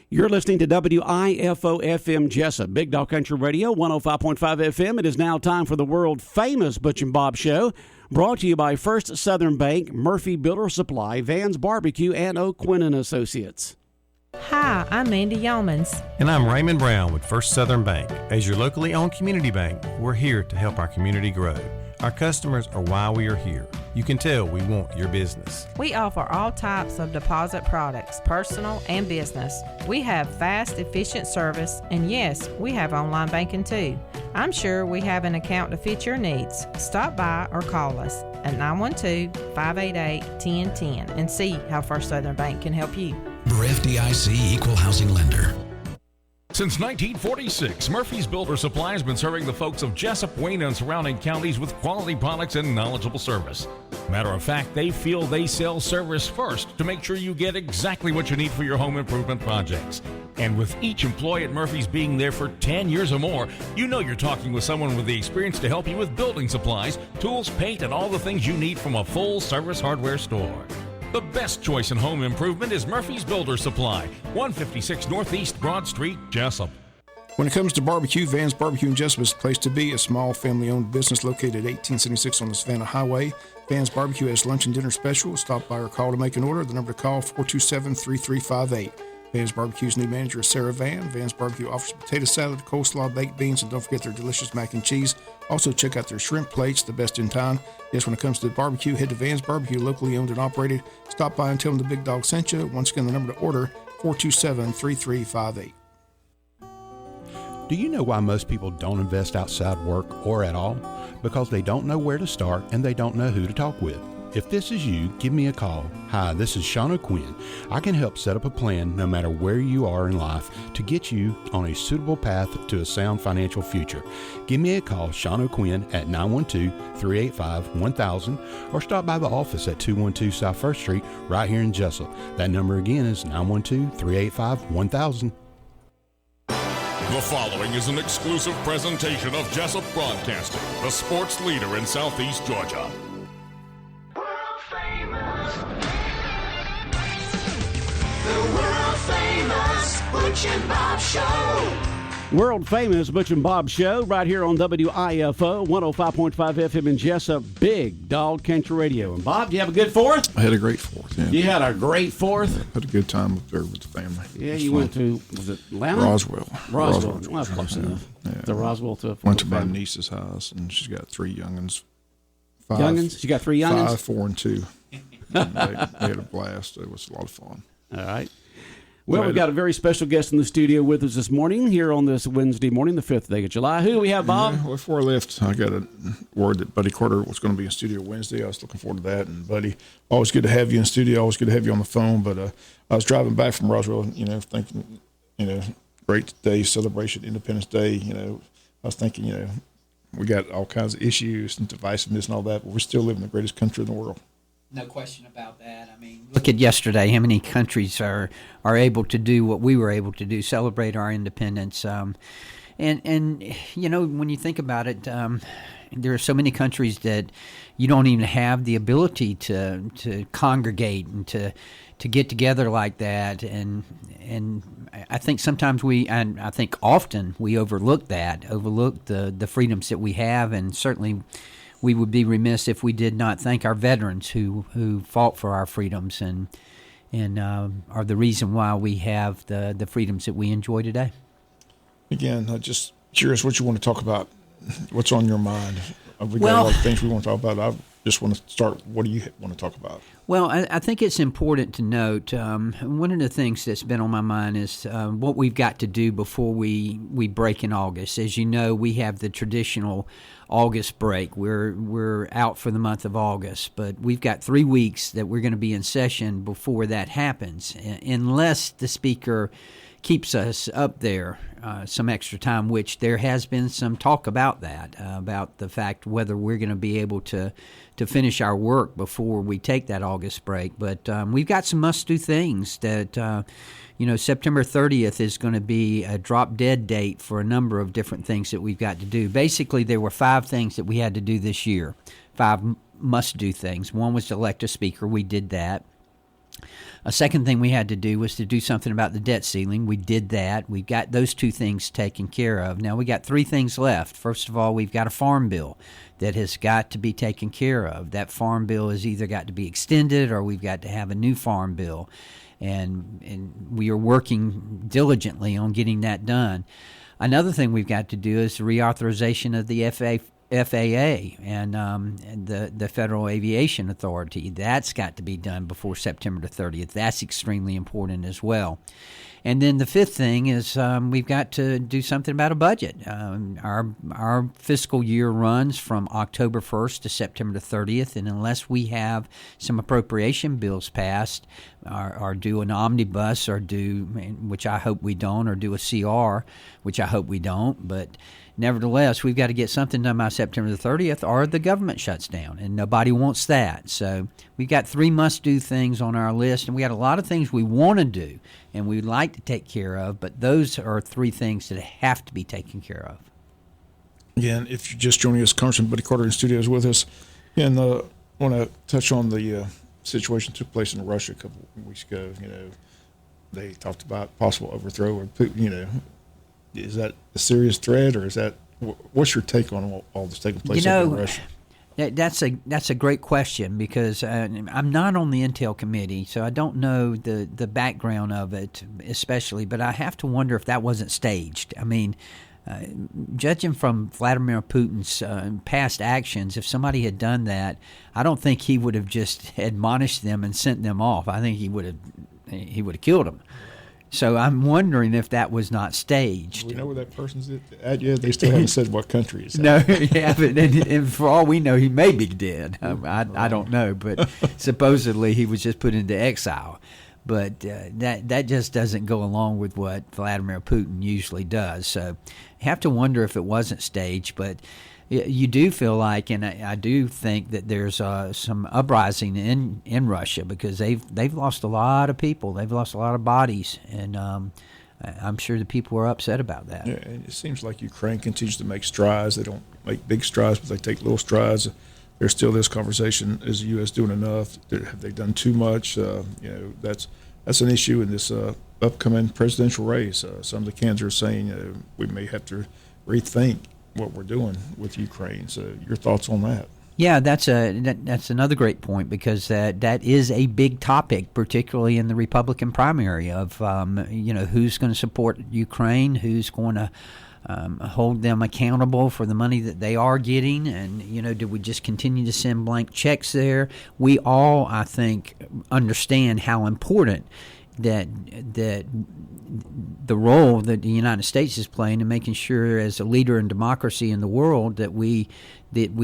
You're listening to WIFO FM Jesup, Big Dog Country Radio, 105.5 FM. It is now time for the world-famous Butch and Bob Show, brought to you by First Southern Bank, Murphy Builder Supply, Van's Barbecue, and O'Quinn & Associates. Hi, I'm Mandy Yeomans. And I'm Raymond Brown with First Southern Bank. As your locally owned community bank, we're here to help our community grow. Our customers are why we are here. You can tell we want your business. We offer all types of deposit products, personal and business. We have fast, efficient service, and yes, we have online banking too. I'm sure we have an account to fit your needs. Stop by or call us at 912-588-1010 and see how First Southern Bank can help you. We're FDIC Equal Housing Lender. Since 1946, Murphy's Builder Supply has been serving the folks of Jesup, Wayne, and surrounding counties with quality products and knowledgeable service. Matter of fact, they feel they sell service first to make sure you get exactly what you need for your home improvement projects. And with each employee at Murphy's being there for 10 years or more, you know you're talking with someone with the experience to help you with building supplies, tools, paint, and all the things you need from a full-service hardware store. The best choice in home improvement is Murphy's Builder Supply, 156 Northeast Broad Street, Jesup. When it comes to barbecue, Van's Barbecue in Jesup is the place to be. A small family-owned business located at 1876 on the Savannah Highway. Van's Barbecue has lunch and dinner special. Stop by or call to make an order. The number to call, 427-3358. Van's Barbecue's new manager is Sarah Van. Van's Barbecue offers potato salad, coleslaw, baked beans, and don't forget their delicious mac and cheese. Also, check out their shrimp plates, the best in town. Yes, when it comes to barbecue, head to Van's Barbecue, locally owned and operated. Stop by and tell them the Big Dog sent you. Once again, the number to order, 427-3358. Do you know why most people don't invest outside work or at all? Because they don't know where to start and they don't know who to talk with. If this is you, give me a call. Hi, this is Sean O'Quinn. I can help set up a plan no matter where you are in life to get you on a suitable path to a sound financial future. Give me a call, Sean O'Quinn, at 912-385-1000 or stop by the office at 212 South 1st Street right here in Jesup. That number again is 912-385-1000. The following is an exclusive presentation of Jesup Broadcasting, the sports leader in Southeast Georgia. The world-famous Butch and Bob Show. World-famous Butch and Bob Show right here on WIFO, 105.5 FM in Jesup, Big Dog Country Radio. And Bob, do you have a good fourth? I had a great fourth, yeah. You had a great fourth? Had a good time up there with the family. Yeah, you went to, was it Atlanta? Roswell. Well, that's close enough. Yeah. The Roswell to went to my niece's house, and she's got three youngins. Youngins? She got three youngins? 5, 4, and 2. And they had a blast. It was a lot of fun. All right. Well, we've got a very special guest in the studio with us this morning, here on this Wednesday morning, the 5th day of July. Who do we have, Bob? Well, before I left, I got a word that Buddy Carter was going to be in studio Wednesday. I was looking forward to that. And, Buddy, always good to have you in studio, always good to have you on the phone. But I was driving back from Roswell, thinking, great day, celebration, Independence Day. I was thinking, we got all kinds of issues and divisiveness and all that, but we still live in the greatest country in the world. No question about that. I mean, look at yesterday, how many countries are able to do what we were able to do, celebrate our independence. And when you think about it, there are so many countries that you don't even have the ability to congregate and to get together like that. And I think sometimes I think often we overlook the freedoms that we have, and certainly we would be remiss if we did not thank our veterans who fought for our freedoms and are the reason why we have the freedoms that we enjoy today. Again, just curious what you want to talk about. What's on your mind? We got a lot of things we want to talk about. I just want to start. What do you want to talk about? Well, I think it's important to note one of the things that's been on my mind is what we've got to do before we break in August. As you know, we have the traditional August break. We're out for the month of August, but we've got 3 weeks that we're going to be in session before that happens, unless the speaker keeps us up there some extra time, which there has been some talk about that, about the fact whether we're going to be able to finish our work before we take that August break. But we've got some must-do things that, September 30th is going to be a drop-dead date for a number of different things that we've got to do. Basically, there were 5 things that we had to do this year, 5 must-do things. One was to elect a speaker. We did that. A second thing we had to do was to do something about the debt ceiling. We did that. We've got those two things taken care of. Now we got three things left. First of all, we've got a farm bill that has got to be taken care of. That farm bill has either got to be extended or we've got to have a new farm bill. And we are working diligently on getting that done. Another thing we've got to do is the reauthorization of the FAA and the Federal Aviation Authority. That's got to be done before September the 30th. That's extremely important as well. And then the fifth thing is we've got to do something about a budget. Our fiscal year runs from October 1st to September the 30th, and unless we have some appropriation bills passed or do an omnibus or do, which I hope we don't, or do a CR, which I hope we don't, but nevertheless, we've got to get something done by September the 30th or the government shuts down, and nobody wants that. So we've got three must-do things on our list, and we got a lot of things we want to do and we'd like to take care of, but those are three things that have to be taken care of. Again, if you're just joining us, Congressman Buddy Carter in the studio is with us. And I want to touch on the situation that took place in Russia a couple of weeks ago. They talked about possible overthrow or Putin, is that a serious threat, or is that what's your take on all this taking place in Russia? That's a great question because I'm not on the Intel committee, so I don't know the background of it especially, but I have to wonder if that wasn't staged. I mean, judging from Vladimir Putin's past actions, if somebody had done that, I don't think he would have just admonished them and sent them off. I think he would have killed them. So I'm wondering if that was not staged. Do we know where that person's at yet? They still haven't said what country he's at. No, yeah, but and for all we know, he may be dead. I don't know, but supposedly he was just put into exile. But that just doesn't go along with what Vladimir Putin usually does. So you have to wonder if it wasn't staged, but you do feel like, and I do think that there's some uprising in Russia because they've lost a lot of people. They've lost a lot of bodies, and I'm sure the people are upset about that. Yeah, and it seems like Ukraine continues to make strides. They don't make big strides, but they take little strides. There's still this conversation: is the U.S. doing enough? Have they done too much? That's an issue in this upcoming presidential race. Some of the candidates are saying we may have to rethink what we're doing with Ukraine. So your thoughts on that? Yeah, that's another great point because that is a big topic, particularly in the Republican primary of who's going to support Ukraine, who's going to hold them accountable for the money that they are getting, and do we just continue to send blank checks there? We all, I think, understand how important that the role that the United States is playing in making sure, as a leader in democracy in the world, that we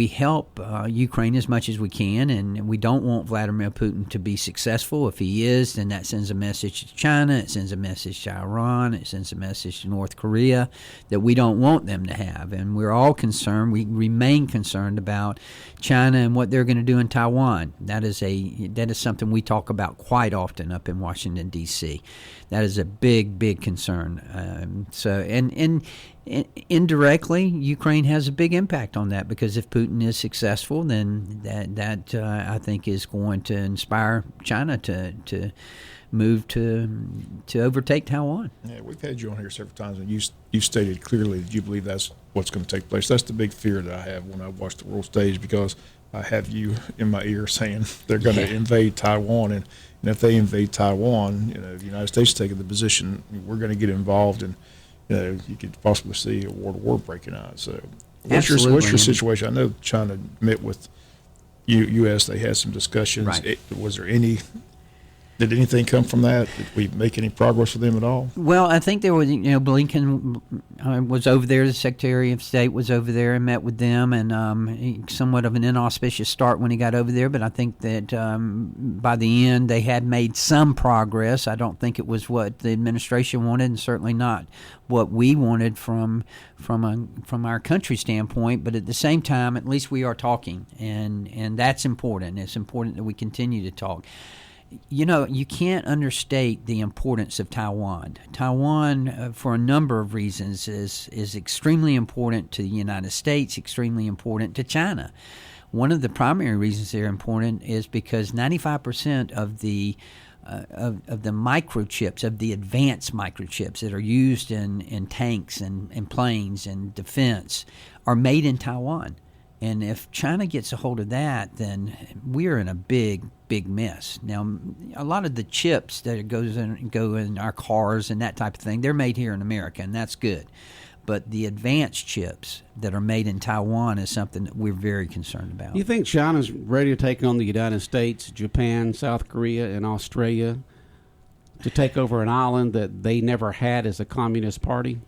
help Ukraine as much as we can, and we don't want Vladimir Putin to be successful. If he is, then that sends a message to China, it sends a message to Iran, it sends a message to North Korea that we don't want them to have. And we're all concerned, we remain concerned about China and what they're going to do in Taiwan. That is something we talk about quite often up in Washington, D.C. That is a big concern. And indirectly, Ukraine has a big impact on that because if Putin is successful, then that I think is going to inspire China to move to overtake Taiwan. Yeah, we've had you on here several times, and you stated clearly that you believe that's what's going to take place. That's the big fear that I have when I watch the world stage, because I have you in my ear saying they're going to invade Taiwan, and if they invade Taiwan, the United States is taking the position we're going to get involved, and you could possibly see a world war breaking out. So, what's your situation? I know China met with U.S. They had some discussions. Right. Did anything come from that? Did we make any progress with them at all? Well, I think there was, Blinken was over there. The Secretary of State was over there and met with them, and somewhat of an inauspicious start when he got over there. But I think that by the end they had made some progress. I don't think it was what the administration wanted, and certainly not what we wanted from our country standpoint. But at the same time, at least we are talking, and that's important. It's important that we continue to talk. You can't understate the importance of Taiwan. Taiwan, for a number of reasons, is extremely important to the United States, extremely important to China. One of the primary reasons they're important is because 95% of the of the microchips, of the advanced microchips that are used in tanks and planes and defense are made in Taiwan. And if China gets a hold of that, then we're in a big mess. Now, a lot of the chips that go in our cars and that type of thing, they're made here in America, and that's good. But the advanced chips that are made in Taiwan is something that we're very concerned about. You think China's ready to take on the United States, Japan, South Korea, and Australia to take over an island that they never had as a communist party?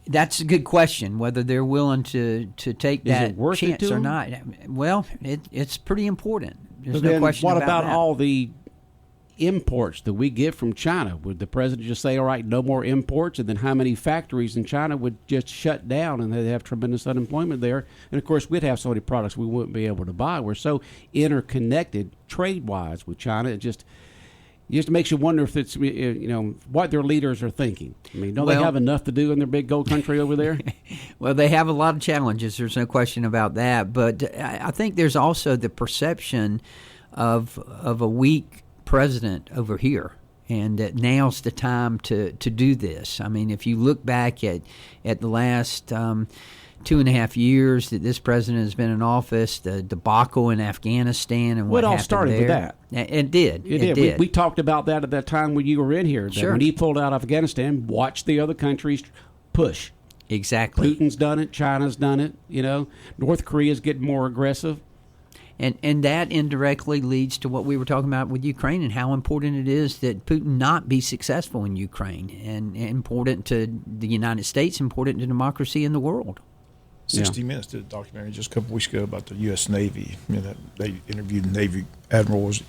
That's a good question, whether they're willing to take that chance or not. Well, it's pretty important. There's no question about that. What about all the imports that we get from China? Would the president just say, all right, no more imports, and then how many factories in China would just shut down and they'd have tremendous unemployment there? And, of course, we'd have so many products we wouldn't be able to buy. We're so interconnected trade-wise with China. It just makes you wonder if it's, what their leaders are thinking. I mean, don't they have enough to do in their big gold country over there? Well, they have a lot of challenges. There's no question about that. But I think there's also the perception of a weak president over here, and that now's the time to do this. I mean, if you look back at the last 2.5 years that this president has been in office, the debacle in Afghanistan and what happened all started there. with that. It did. We talked about that at that time when you were in here. Sure. When he pulled out of Afghanistan, watch the other countries push. Exactly. Putin's done it. China's done it. North Korea's getting more aggressive. And that indirectly leads to what we were talking about with Ukraine and how important it is that Putin not be successful in Ukraine, and important to the United States, important to democracy in the world. 60 Minutes did a documentary just a couple weeks ago about the U.S. Navy. They interviewed the Navy admirals,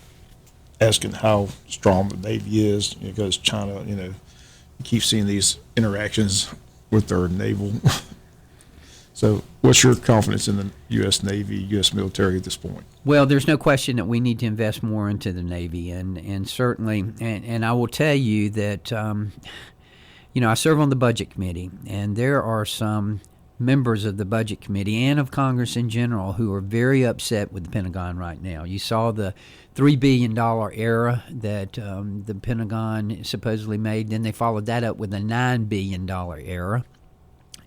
asking how strong the Navy is, because China, you keep seeing these interactions with their naval. So what's your confidence in the U.S. Navy, U.S. military at this point? Well, there's no question that we need to invest more into the Navy, and certainly, and I will tell you that, I serve on the Budget Committee, and there are some members of the Budget Committee and of Congress in general who are very upset with the Pentagon right now. You saw the $3 billion error that the Pentagon supposedly made. Then they followed that up with a $9 billion error.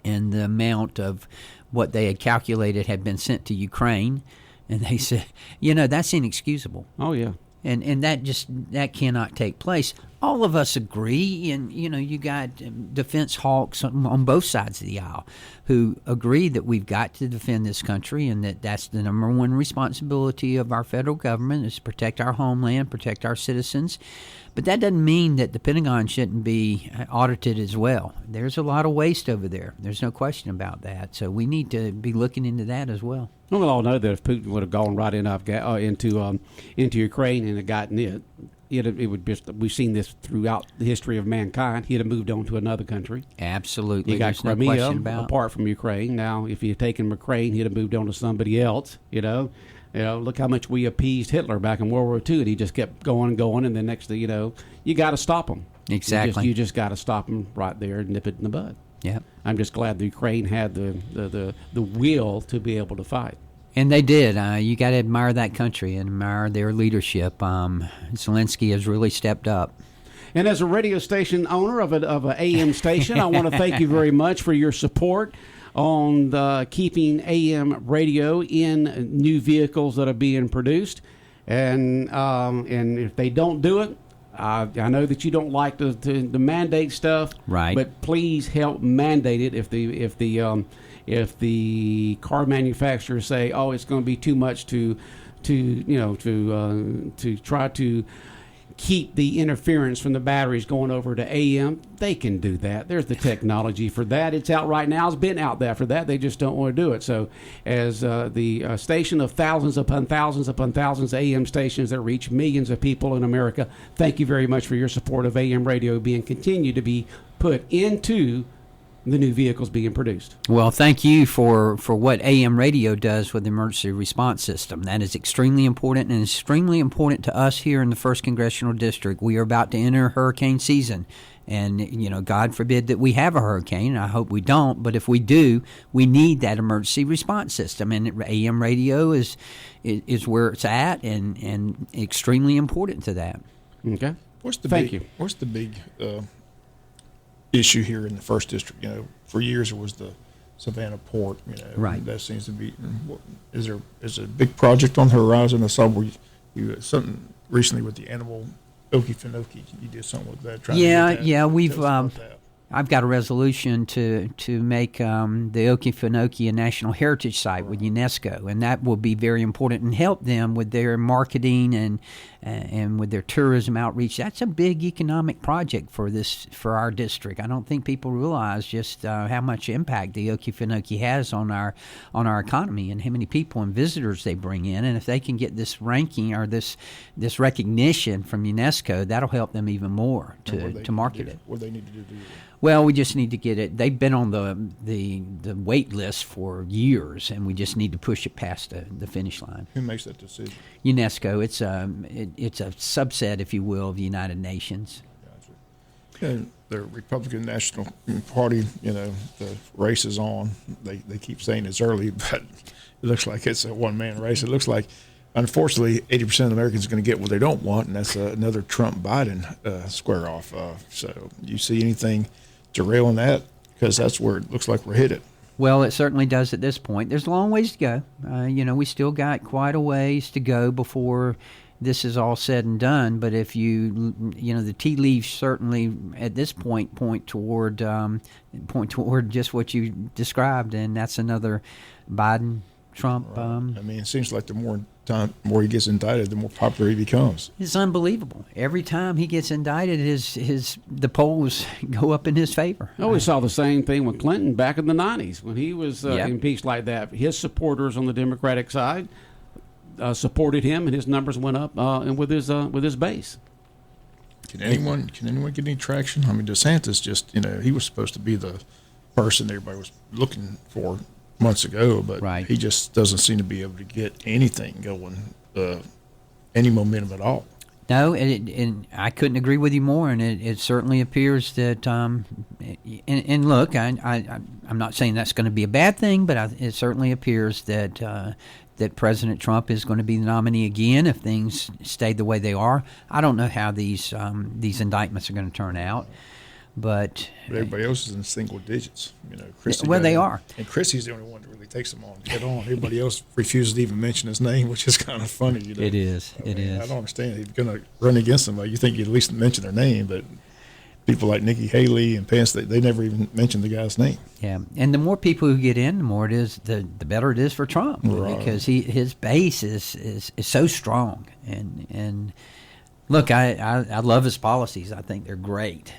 And the amount of what they had calculated had been sent to Ukraine. And they said, that's inexcusable. Oh, yeah. And that cannot take place. All of us agree, and you got defense hawks on both sides of the aisle who agree that we've got to defend this country, and that's the number one responsibility of our federal government is to protect our homeland, protect our citizens. But that doesn't mean that the Pentagon shouldn't be audited as well. There's a lot of waste over there. There's no question about that. So we need to be looking into that as well. Well, we all know that if Putin would have gone right into Ukraine and had gotten it would just, we've seen this throughout the history of mankind. He'd have moved on to another country. Absolutely. He got Crimea apart from Ukraine. Now, if he had taken Ukraine, he'd have moved on to somebody else. Look how much we appeased Hitler back in World War II, and he just kept going and going. And then next thing you got to stop him. Exactly. You just got to stop him right there and nip it in the bud. Yeah. I'm just glad the Ukraine had the will to be able to fight. And they did. You got to admire that country and admire their leadership. Zelensky has really stepped up. And as a radio station owner of an AM station, I want to thank you very much for your support on keeping AM radio in new vehicles that are being produced. And if they don't do it, I know that you don't like the mandate stuff, right? But please help mandate it if the car manufacturers say, oh, it's going to be too much to try to keep the interference from the batteries going over to AM, they can do that. There's the technology for that. It's out right now. It's been out there for that. They just don't want to do it. So as the station of thousands upon thousands upon thousands of AM stations that reach millions of people in America, thank you very much for your support of AM radio being continued to be put into the new vehicles being produced. Well, thank you for what AM radio does with the emergency response system. That is extremely important, and extremely important to us here in the 1st Congressional District. We are about to enter hurricane season, And, God forbid that we have a hurricane. I hope we don't. But if we do, we need that emergency response system. And AM radio is where it's at and extremely important to that. Okay. Thank you. What's the big issue here in the first district? For years it was the Savannah Port. Right. That seems to be. Is there a big project on the horizon? I saw where you something recently with the animal Okefenokee. You did something with that. We've. I've got a resolution to make the Okefenokee a National Heritage Site with UNESCO, and that will be very important and help them with their marketing and with their tourism outreach. That's a big economic project for our district. I don't think people realize just how much impact the Okefenokee has on our economy and how many people and visitors they bring in. And if they can get this ranking or this recognition from UNESCO, that'll help them even more to market it. What do they need to do? Well, we just need to get it. They've been on the wait list for years, and we just need to push it past the finish line. Who makes that decision? UNESCO. It's a subset, if you will, of the United Nations. Gotcha. And the Republican National Party, the race is on. They keep saying it's early, but it looks like it's a one-man race. It looks like, unfortunately, 80% of Americans are going to get what they don't want, and that's another Trump-Biden square off. So you see anything derailing that? Because that's where it looks like we're headed. Well, it certainly does at this point. There's a long ways to go. We still got quite a ways to go before this is all said and done. But if the tea leaves certainly at this point point toward just what you described, and that's another Biden Trump. Right. It seems like the more he gets indicted, the more popular he becomes. It's unbelievable. Every time he gets indicted, the polls go up in his favor. We saw the same thing with Clinton back in the 90s when he was impeached like that. His supporters on the Democratic side supported him, and his numbers went up and with his base. Can anyone get any traction? DeSantis just he was supposed to be the person everybody was looking for months ago, but he just doesn't seem to be able to get anything going, any momentum at all. No, and I couldn't agree with you more. And it certainly appears that, and look, I'm not saying that's going to be a bad thing, but it certainly appears that President Trump is going to be the nominee again if things stay the way they are. I don't know how these indictments are going to turn out. But everybody else is in single digits, Christie. Well, they are, and Christie's the only one that really takes them on head on. Everybody else refuses to even mention his name, which is kind of funny. It is. It is. I don't understand. He's going to run against somebody. You think you'd at least mention their name, but people like Nikki Haley and Pence, they never even mention the guy's name. Yeah, and the more people who get in, the more it is, the better it is for Trump, because his base is so strong. And look, I love his policies. I think they're great.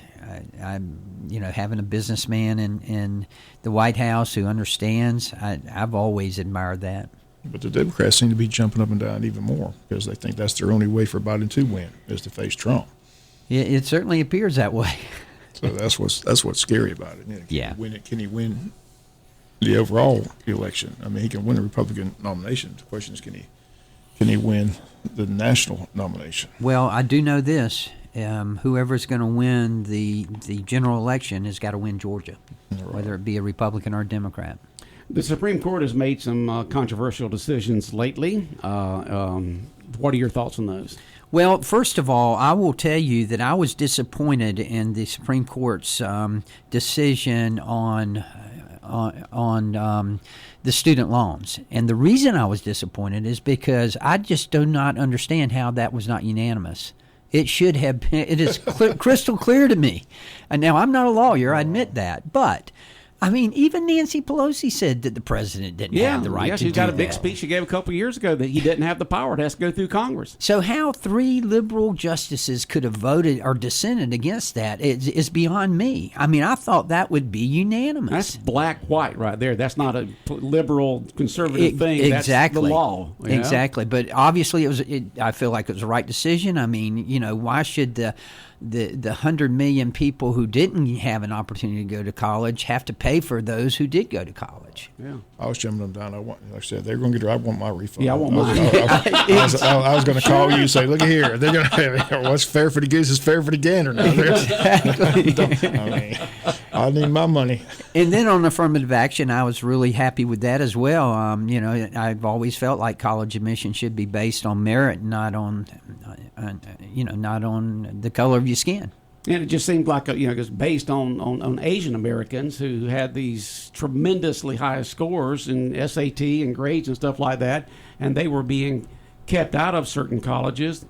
I'm having a businessman in the White House who understands. I've always admired that. But the Democrats seem to be jumping up and down even more because they think that's their only way for Biden to win is to face Trump. It certainly appears that way. So that's what's scary about it. Can he win the overall election? He can win the Republican nomination. The question is, can he win the national nomination? Well, I do know this. Whoever's going to win the general election has got to win Georgia, whether it be a Republican or a Democrat. The Supreme Court has made some controversial decisions lately. What are your thoughts on those? Well, first of all, I will tell you that I was disappointed in the Supreme Court's decision on the student loans. And the reason I was disappointed is because I just do not understand how that was not unanimous. It should have been. It is crystal clear to me. And now, I'm not a lawyer, I admit that. But, even Nancy Pelosi said that the president didn't have the right to do that. She's got a big speech she gave a couple of years ago that he didn't have the power. It has to go through Congress. So how 3 liberal justices could have voted or dissented against that is beyond me. I thought that would be unanimous. That's black-white right there. That's not a liberal, conservative thing. Exactly. That's the law. Exactly. But obviously, I feel like it was the right decision. Why should the 100 million people who didn't have an opportunity to go to college have to pay for those who did go to college. Yeah. I was jumping them down. Like I said, they're going to get. I want my refund. Yeah, I want mine. I was going to call you and say, "Look here, they're going to. What's fair for the goose is fair for the gander." Now, I need my money. And then on affirmative action, I was really happy with that as well. I've always felt like college admission should be based on merit, not on, not on the color of your skin. And it just seemed like, it was based on Asian Americans who had these tremendously high scores in SAT and grades and stuff like that, and they were being kept out of certain colleges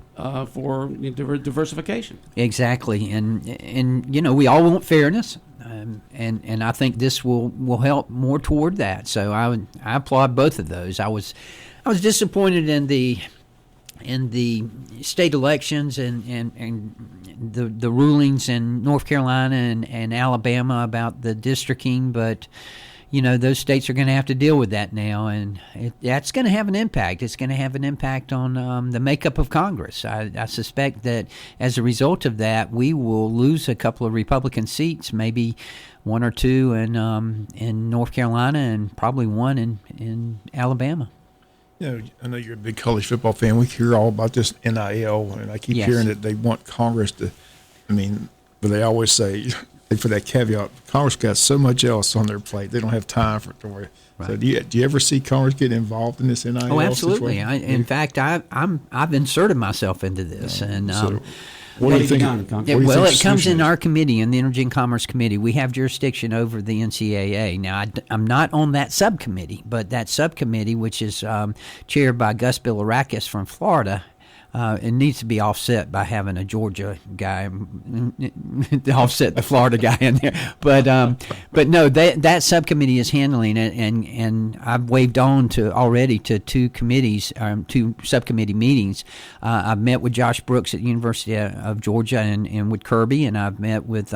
for diversification. Exactly, and we all want fairness, and I think this will help more toward that. So I applaud both of those. I was disappointed in the state elections and the rulings in North Carolina and Alabama about the districting, but those states are going to have to deal with that now, and that's going to have an impact. It's going to have an impact on the makeup of Congress. I suspect that as a result of that, we will lose a couple of Republican seats, maybe one or two in North Carolina and probably one in Alabama. I know you're a big college football fan. We hear all about this NIL, and I keep hearing that they want Congress to. But they always say, for that caveat, Congress got so much else on their plate, they don't have time for it to worry. Right. So do you ever see Congress get involved in this NIL? Oh, absolutely. In fact, I've inserted myself into this, and. What do you think? It comes in our committee, in the Energy and Commerce Committee. We have jurisdiction over the NCAA. Now, I'm not on that subcommittee, but that subcommittee, which is chaired by Gus Bilirakis from Florida, it needs to be offset by having a Georgia guy to offset the Florida guy in there. But no, that subcommittee is handling it, and I've waved on already to two subcommittee meetings. I've met with Josh Brooks at the University of Georgia and with Kirby, and I've met with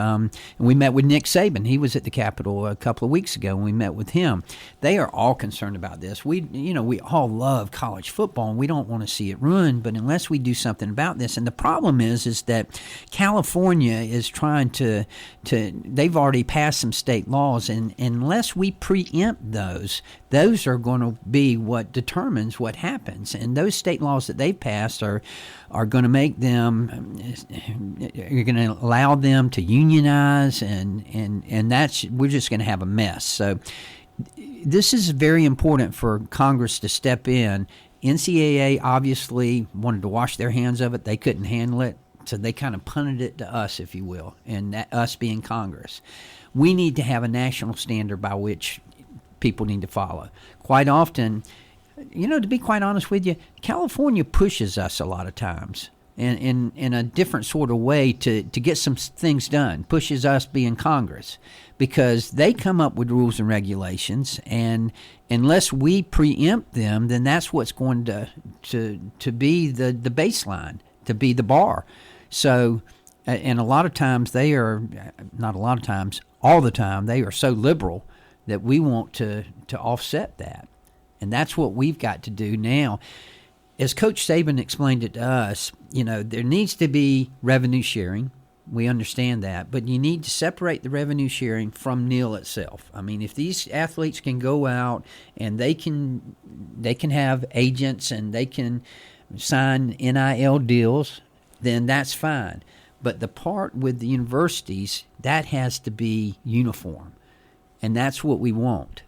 we met with Nick Saban. He was at the Capitol a couple of weeks ago, and we met with him. They are all concerned about this. We all love college football, and we don't want to see it ruined, but unless we do something about this. And the problem is that California is trying to they've already passed some state laws, and unless we preempt those are going to be what determines what happens. And those state laws that they've passed are going to make them, you're going to allow them to unionize, and we're just going to have a mess. So this is very important for Congress to step in. NCAA obviously wanted to wash their hands of it. They couldn't handle it, so they kind of punted it to us, if you will, and that us being Congress. We need to have a national standard by which people need to follow. Quite often, to be quite honest with you, California pushes us a lot of times in a different sort of way to get some things done, pushes us being Congress, because they come up with rules and regulations, and unless we preempt them, then that's what's going to be the baseline, to be the bar. So, and a lot of times they are, not a lot of times, all the time, they are so liberal that we want to offset that. And that's what we've got to do now. As Coach Saban explained it to us, there needs to be revenue sharing. We understand that, but you need to separate the revenue sharing from NIL itself. If these athletes can go out and they can have agents and they can sign NIL deals, then that's fine. But the part with the universities, that has to be uniform, and that's what we want,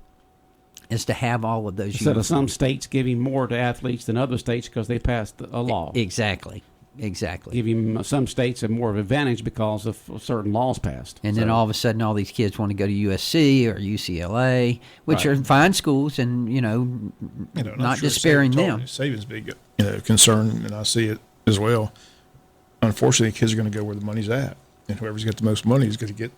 is to have all of those. Instead of some states giving more to athletes than other states because they passed a law. Exactly. Giving some states more of an advantage because of certain laws passed. And then all of a sudden all these kids want to go to USC or UCLA, which are fine schools, and, not despairing them. Saban's big concern, and I see it as well. Unfortunately, kids are going to go where the money's at, and whoever's got the most money is going to get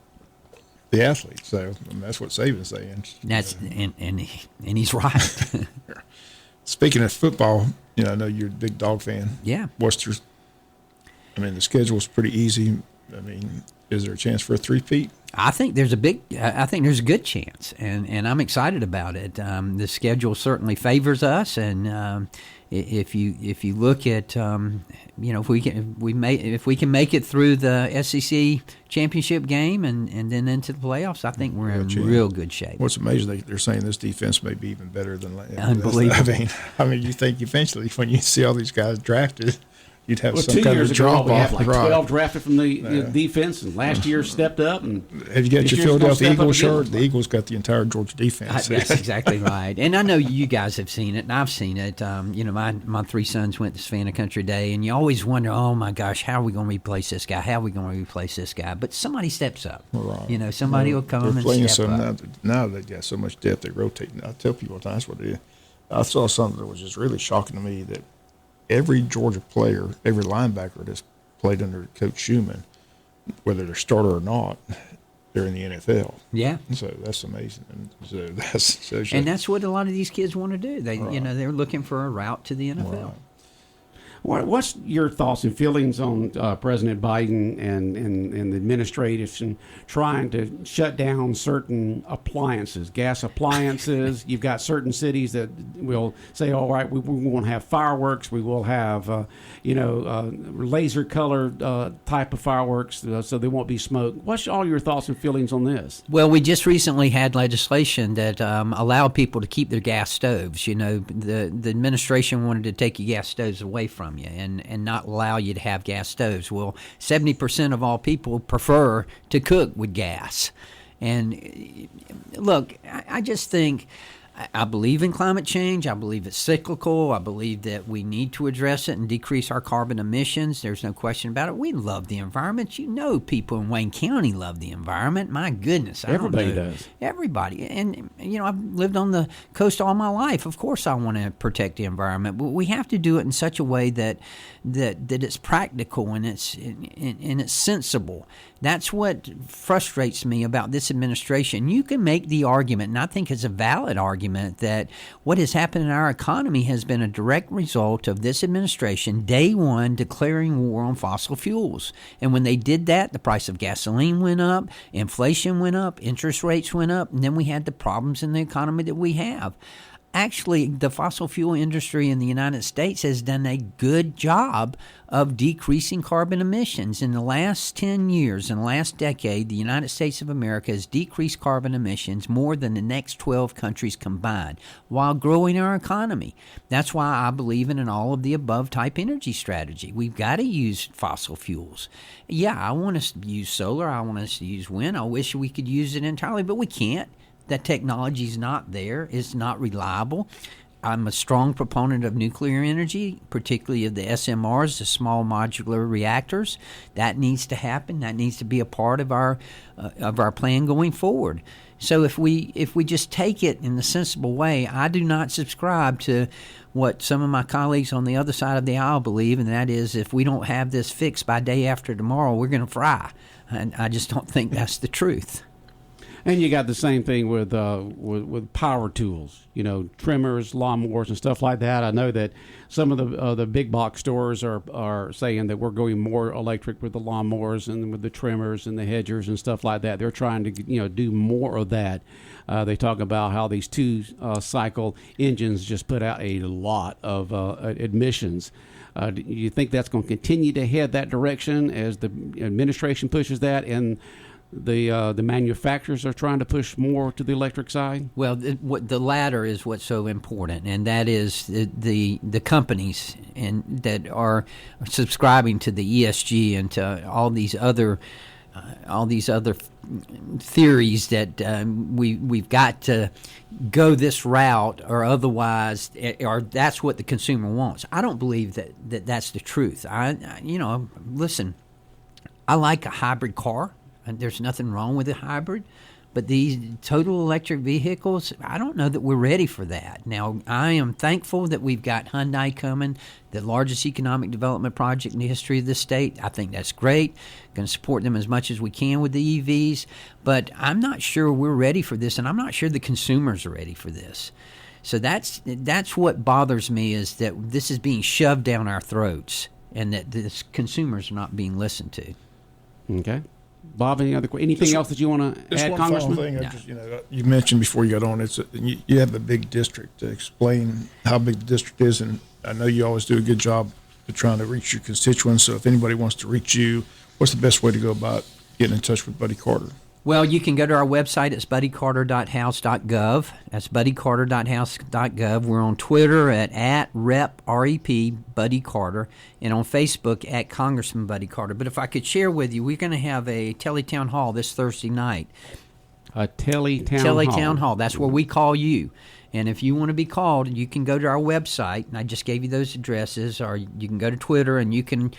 the athlete. So that's what Saban's saying. That's and he's right. Speaking of football, I know you're a big Dog fan. Yeah. The schedule's pretty easy. Is there a chance for a three-peat? I think there's a good chance, and I'm excited about it. The schedule certainly favors us, and if you look at if we can make it through the SEC championship game and then into the playoffs, I think we're in real good shape. What's amazing, they're saying this defense may be even better than last. Unbelievable. I mean, you think eventually when you see all these guys drafted, you'd have some 2 kind years of ago, drop we off. had like 12 drafted from the defense, and last year stepped up. And have you got this your year's gonna Philadelphia step up Eagles again. shirt? The Eagles got the entire Georgia defense. That's exactly right. And I know you guys have seen it, and I've seen it. My 3 sons went to Savannah Country Day, and you always wonder, oh, my gosh, how are we going to replace this guy? How are we going to replace this guy? But somebody steps up. Right. Somebody will come and step up. Now they got so much depth, they rotate. I tell people all the time, that's what it is. I saw something that was just really shocking to me, that every Georgia player, every linebacker that's played under Coach Schumann, whether they're starter or not, they're in the NFL. Yeah. So that's amazing. And that's what a lot of these kids want to do. They, they're looking for a route to the NFL. Right. What's your thoughts and feelings on President Biden and the administration trying to shut down certain appliances, gas appliances? You've got certain cities that will say, all right, we won't have fireworks. We will have, laser colored type of fireworks, so there won't be smoke. What's all your thoughts and feelings on this? Well, we just recently had legislation that allowed people to keep their gas stoves. The administration wanted to take your gas stoves away from you and not allow you to have gas stoves. Well, 70% of all people prefer to cook with gas. And look, I just think I believe in climate change. I believe it's cyclical. I believe that we need to address it and decrease our carbon emissions. There's no question about it. We love the environment. People in Wayne County love the environment. My goodness. Everybody does. Everybody. And, I've lived on the coast all my life. Of course I want to protect the environment. But we have to do it in such a way that it's practical and it's sensible. That's what frustrates me about this administration. You can make the argument, and I think it's a valid argument, that what has happened in our economy has been a direct result of this administration, day one, declaring war on fossil fuels. And when they did that, the price of gasoline went up, inflation went up, interest rates went up, and then we had the problems in the economy that we have. Actually, the fossil fuel industry in the United States has done a good job of decreasing carbon emissions. In the last 10 years, in the last decade, the United States of America has decreased carbon emissions more than the next 12 countries combined while growing our economy. That's why I believe in an all-of-the-above type energy strategy. We've got to use fossil fuels. Yeah, I want us to use solar. I want us to use wind. I wish we could use it entirely, but we can't. That technology is not there. It's not reliable. I'm a strong proponent of nuclear energy, particularly of the SMRs, the small modular reactors. That needs to happen. That needs to be a part of our plan going forward. So if we just take it in a sensible way, I do not subscribe to what some of my colleagues on the other side of the aisle believe, and that is if we don't have this fixed by day after tomorrow, we're going to fry. And I just don't think that's the truth. And you got the same thing with power tools, trimmers, lawnmowers, and stuff like that. I know that some of the big box stores are saying that we're going more electric with the lawnmowers and with the trimmers and the hedgers and stuff like that. They're trying to do more of that. They talk about how these two-cycle engines just put out a lot of emissions. Do you think that's going to continue to head that direction as the administration pushes that and the manufacturers are trying to push more to the electric side? Well, the latter is what's so important, and that is the companies that are subscribing to the ESG and to all these other theories that we've got to go this route or otherwise, or that's what the consumer wants. I don't believe that that's the truth. Listen, I like a hybrid car. And there's nothing wrong with a hybrid, but these total electric vehicles, I don't know that we're ready for that. Now, I am thankful that we've got Hyundai coming, the largest economic development project in the history of the state. I think that's great. Going to support them as much as we can with the EVs, but I'm not sure we're ready for this, and I'm not sure the consumers are ready for this. So that's what bothers me, is that this is being shoved down our throats and that the consumers are not being listened to. Okay. Bob, anything else that you want to add, Congressman? One final thing, you mentioned before you got on, you have a big district. To explain how big the district is, and I know you always do a good job of trying to reach your constituents. So if anybody wants to reach you, what's the best way to go about getting in touch with Buddy Carter? Well, you can go to our website. It's buddycarter.house.gov. That's buddycarter.house.gov. We're on Twitter at Rep Buddy Carter, and on Facebook at Congressman Buddy Carter. But if I could share with you, we're going to have a teletown hall this Thursday night. A teletown hall. That's where we call you. And if you want to be called, you can go to our website, and I just gave you those addresses, or you can go to Twitter, and you can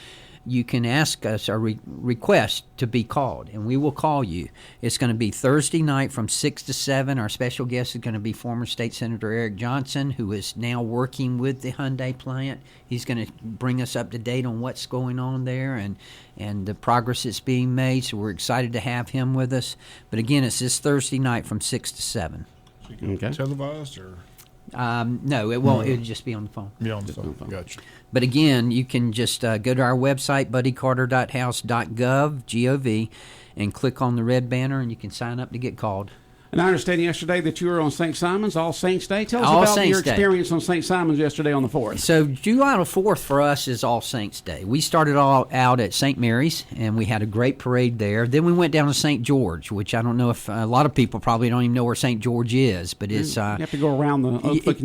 ask us or request to be called, and we will call you. It's going to be Thursday night from 6 to 7. Our special guest is going to be former State Senator Eric Johnson, who is now working with the Hyundai plant. He's going to bring us up to date on what's going on there and the progress that's being made, so we're excited to have him with us. But again, it's this Thursday night from 6 to 7. Okay. Televised or? No, it won't. It'll just be on the phone. Yeah, on the phone. Gotcha. But again, you can just go to our website, buddycarter.house.gov, G-O-V, and click on the red banner, and you can sign up to get called. And I understand yesterday that you were on St. Simon's, All Saints Day. Tell us All about Saints your Day. experience on St. Simon's yesterday on the 4th. So July the 4th for us is All Saints Day. We started all out at St. Mary's, and we had a great parade there. Then we went down to St. George, which I don't know if a lot of people probably don't even know where St. George is, but it's... you have to go around the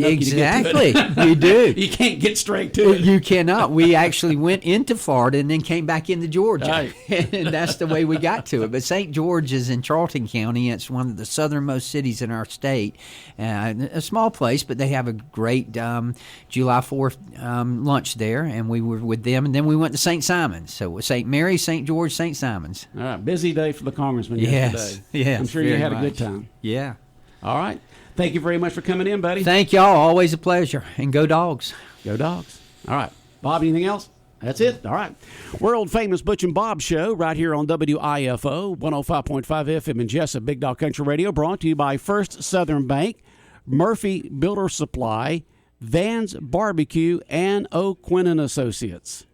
exactly, to get to it. You do. You can't get straight to it. You cannot. We actually went into Florida and then came back into Georgia, Right. and that's the way we got to it. But St. George is in Charlton County. It's one of the southernmost cities in our state. A small place, but they have a great July 4th lunch there, and we were with them. And then we went to St. Simon's. So St. Mary, St. George, St. Simon's. All right, busy day for the Congressman Yes, yesterday. yes, I'm sure you very had a good much. time. Yeah. All right. Thank you very much for coming in, buddy. Thank y'all. Always a pleasure. And go Dogs. Go Dogs. All right. Bob, anything else? That's it. All right. World famous Butch and Bob show right here on WIFO 105.5 FM in Jesup, Big Dog Country Radio, brought to you by First Southern Bank, Murphy Builder Supply, Van's Barbecue, and O'Quinn and Associates.